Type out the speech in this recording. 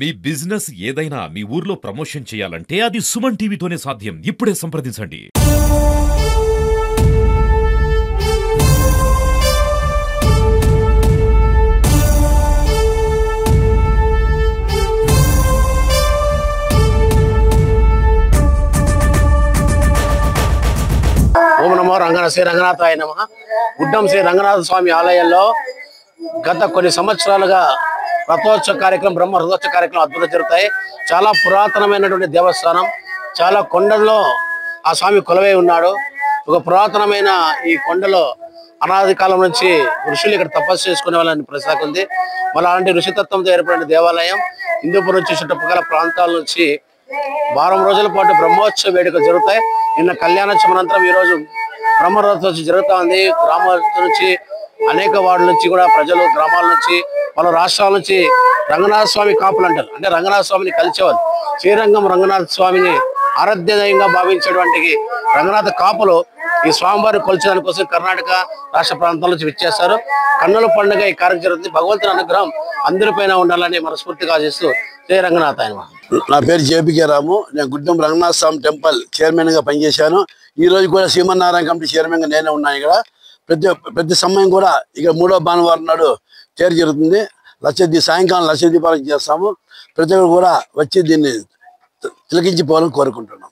మీ business ఏదైనా మీ ఊర్లో promotion చేయాలంటే అది సుమన్ టీవీతోనే సాధ్యం. ఇప్పుడే సంప్రదించండి. ఓం నమో శ్రీ రంగనాథాయ నమః. గుడ్డం శ్రీ రంగనాథ స్వామి ఆలయంలో గత కొన్ని సంవత్సరాలుగా రథోత్సవ కార్యక్రమం, బ్రహ్మ రథోత్సవ కార్యక్రమం అద్భుతంగా జరుగుతాయి. చాలా పురాతనమైనటువంటి దేవస్థానం. చాలా కొండల్లో ఆ స్వామి కొలువై ఉన్నాడు. ఒక పురాతనమైన ఈ కొండలో అనాది కాలం నుంచి ఋషులు ఇక్కడ తపస్సు చేసుకునే వాళ్ళని ప్రసాదం ఉంది. మళ్ళీ అలాంటి ఋషితత్వంతో ఏర్పడిన దేవాలయం. హిందూపురం నుంచి చుట్టుపక్కల ప్రాంతాల నుంచి వారం రోజుల పాటు బ్రహ్మోత్సవ వేడుకలు జరుగుతాయి. నిన్న కళ్యాణోత్సవం అనంతరం ఈరోజు బ్రహ్మరథోత్సవం జరుగుతూ ఉంది. గ్రామాల నుంచి అనేక వార్డుల నుంచి కూడా ప్రజలు, గ్రామాల నుంచి, పలు రాష్ట్రాల నుంచి రంగనాథ స్వామి కాపులు అంటారు. అంటే రంగనాథ స్వామిని కలిసేవాళ్ళు. శ్రీరంగం రంగనాథ స్వామిని ఆరాధ్యదయంగా భావించేటువంటి రంగనాథ కాపులు ఈ స్వామివారిని కొలిచేదాని కోసం కర్ణాటక రాష్ట్ర ప్రాంతాల నుంచి విచ్చేస్తారు. కన్నుల పండుగ ఈ కార్యక్రమం జరుగుతుంది. భగవంతుని అనుగ్రహం అందరిపైన ఉండాలని మనస్ఫూర్తిగా ఆశిస్తూ జయ రంగనాథ. నా పేరు జేపీకే రాము. నేను గుడ్డం రంగనాథ స్వామి టెంపుల్ చైర్మన్ గా పనిచేశాను. ఈ రోజు కూడా శ్రీమన్నారాయణ కమిటీ చైర్మన్ గా నేనే ఉన్నాను. ఇక్కడ ప్రతి సమయం కూడా ఇక 3వ భానువారం నాడు తేరు జరుగుతుంది. సాయంకాలం లక్ష దీపాలు చేస్తాము. ప్రతి ఒక్కరు కూడా వచ్చి దీన్ని తిలకించిపోవాలని కోరుకుంటున్నాం.